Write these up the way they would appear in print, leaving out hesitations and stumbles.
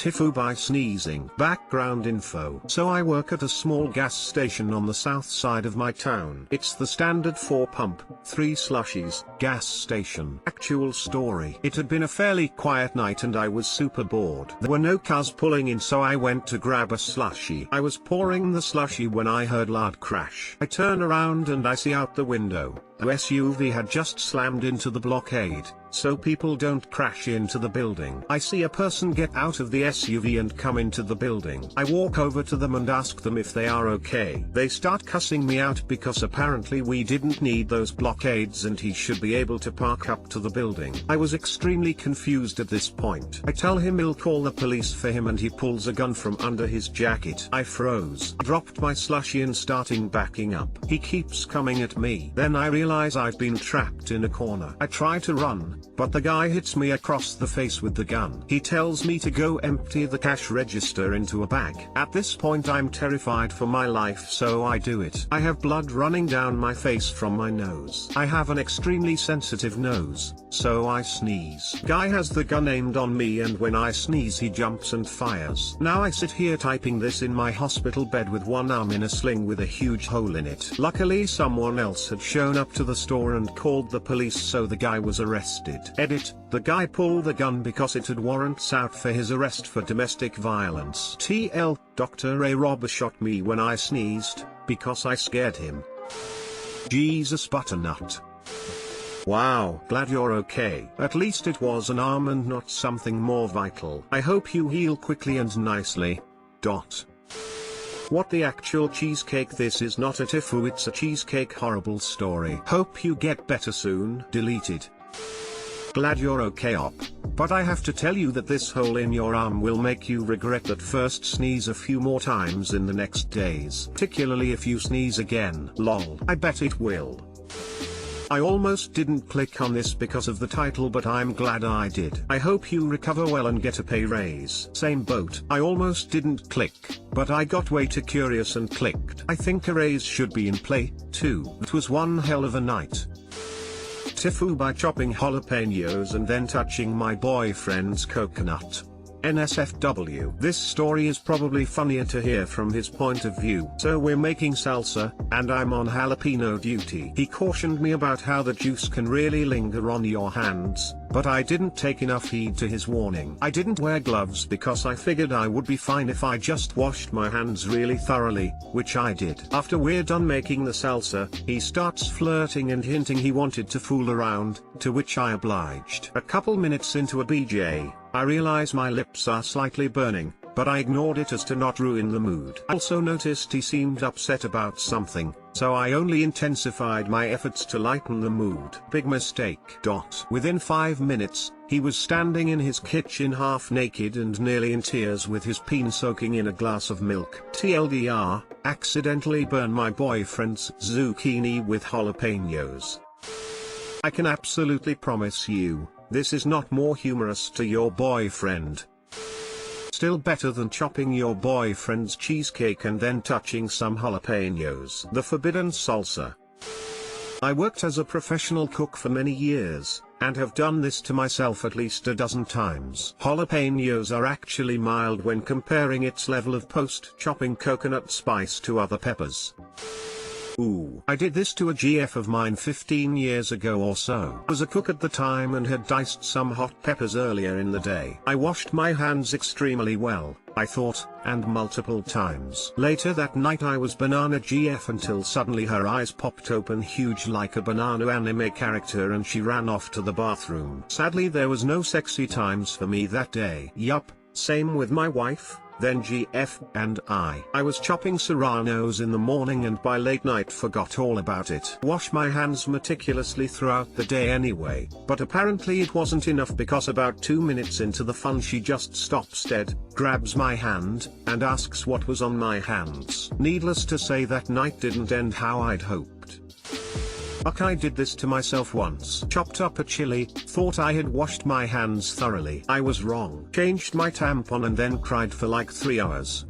TIFU by sneezing. Background info. So I work at a small gas station on the south side of my town. It's the standard 4 pump, 3 slushies, gas station. Actual story. It had been a fairly quiet night and I was super bored. There were no cars pulling in, so I went to grab a slushie. I was pouring the slushie when I heard loud crash. I turn around and I see out the window. The SUV had just slammed into the blockade, so people don't crash into the building. I see a person get out of the SUV and come into the building. I walk over to them and ask them if they are okay. They start cussing me out because apparently we didn't need those blockades and he should be able to park up to the building. I was extremely confused at this point. I tell him he'll call the police for him and he pulls a gun from under his jacket. I froze. Dropped my slushie and starting backing up. He keeps coming at me. Then I realize I've been trapped in a corner. I try to run, but the guy hits me across the face with the gun. He tells me to go empty the cash register into a bag. At this point I'm terrified for my life, so I do it. I have blood running down my face from my nose. I have an extremely sensitive nose, so I sneeze. Guy has the gun aimed on me and when I sneeze he jumps and fires. Now I sit here typing this in my hospital bed with one arm in a sling with a huge hole in it. Luckily someone else had shown up to the store and called the police, so the guy was arrested. Edit: the guy pulled the gun because it had warrants out for his arrest for domestic violence. TL: Dr. A. Robber shot me when I sneezed, because I scared him. Jesus butternut. Wow, glad you're okay. At least it was an arm and not something more vital. I hope you heal quickly and nicely. What the actual cheesecake? This is not a TIFU, it's a cheesecake horrible story. Hope you get better soon. Deleted. Glad you're okay op. But I have to tell you that this hole in your arm will make you regret that first sneeze a few more times in the next days. Particularly if you sneeze again. Lol. I bet it will. I almost didn't click on this because of the title, but I'm glad I did. I hope you recover well and get a pay raise. Same boat. I almost didn't click, but I got way too curious and clicked. I think a raise should be in play, too. It was one hell of a night. TIFU by chopping jalapenos and then touching my boyfriend's coconut. NSFW. This story is probably funnier to hear from his point of view. So we're making salsa, and I'm on jalapeno duty. He cautioned me about how the juice can really linger on your hands, but I didn't take enough heed to his warning. I didn't wear gloves because I figured I would be fine if I just washed my hands really thoroughly, which I did. After we're done making the salsa, he starts flirting and hinting he wanted to fool around, to which I obliged. A couple minutes into a BJ, I realize my lips are slightly burning, but I ignored it as to not ruin the mood. I also noticed he seemed upset about something, so I only intensified my efforts to lighten the mood. Big mistake. Within 5 minutes, he was standing in his kitchen half naked and nearly in tears with his peen soaking in a glass of milk. TLDR, accidentally burn my boyfriend's zucchini with jalapenos. I can absolutely promise you, this is not more humorous to your boyfriend. Still better than chopping your boyfriend's cheesecake and then touching some jalapenos. The forbidden salsa. I worked as a professional cook for many years, and have done this to myself at least a dozen times. Jalapenos are actually mild when comparing its level of post-chopping coconut spice to other peppers. Ooh. I did this to a GF of mine 15 years ago or so. I was a cook at the time and had diced some hot peppers earlier in the day. I washed my hands extremely well, I thought, and multiple times. Later that night I was banana GF until suddenly her eyes popped open huge like a banana anime character and she ran off to the bathroom. Sadly there was no sexy times for me that day. Yup, same with my wife. Then GF and I was chopping serranos in the morning and by late night forgot all about it. Wash my hands meticulously throughout the day anyway, but apparently it wasn't enough because about 2 minutes into the fun she just stops dead, grabs my hand, and asks what was on my hands. Needless to say that night didn't end how I'd hoped. Fuck, I did this to myself once. Chopped up a chili, thought I had washed my hands thoroughly. I was wrong. Changed my tampon and then cried for like 3 hours.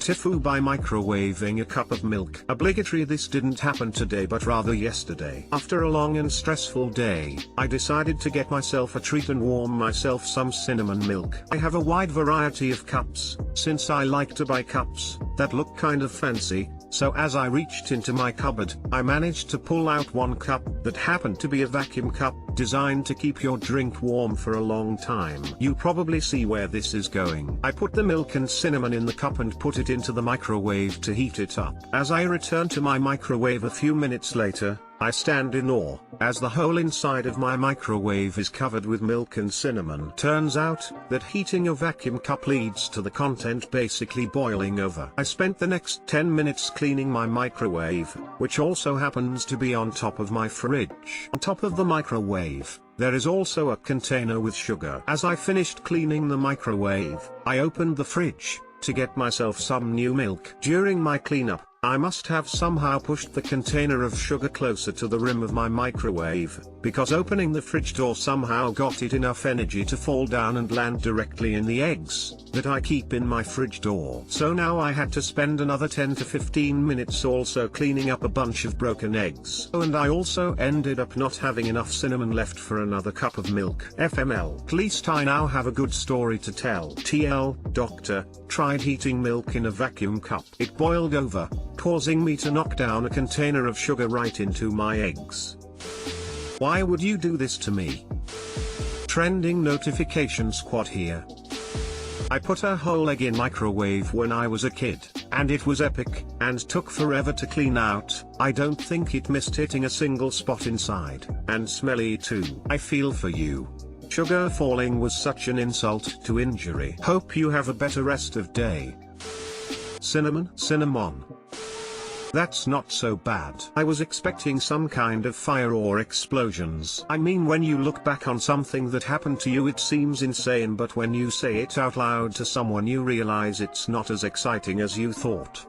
TIFU by microwaving a cup of milk. Obligatory. This didn't happen today but rather yesterday. After a long and stressful day, I decided to get myself a treat and warm myself some cinnamon milk. I have a wide variety of cups, since I like to buy cups that look kind of fancy, so as I reached into my cupboard, I managed to pull out one cup that happened to be a vacuum cup, designed to keep your drink warm for a long time. You probably see where this is going. I put the milk and cinnamon in the cup and put it into the microwave to heat it up. As I return to my microwave a few minutes later, I stand in awe, as the whole inside of my microwave is covered with milk and cinnamon. Turns out, that heating a vacuum cup leads to the content basically boiling over. I spent the next 10 minutes cleaning my microwave, which also happens to be on top of my fridge. On top of the microwave, there is also a container with sugar. As I finished cleaning the microwave, I opened the fridge to get myself some new milk. During my cleanup, I must have somehow pushed the container of sugar closer to the rim of my microwave, because opening the fridge door somehow got it enough energy to fall down and land directly in the eggs that I keep in my fridge door. So now I had to spend another 10 to 15 minutes also cleaning up a bunch of broken eggs. Oh, and I also ended up not having enough cinnamon left for another cup of milk. FML. At least I now have a good story to tell. TL, doctor, tried heating milk in a vacuum cup. It boiled over, causing me to knock down a container of sugar right into my eggs. Why would you do this to me? Trending notification squad here. I put a whole egg in microwave when I was a kid, and it was epic, and took forever to clean out. I don't think it missed hitting a single spot inside, and smelly too. I feel for you. Sugar falling was such an insult to injury. Hope you have a better rest of day. Cinnamon. That's not so bad. I was expecting some kind of fire or explosions. I mean, when you look back on something that happened to you it seems insane, but when you say it out loud to someone you realize it's not as exciting as you thought.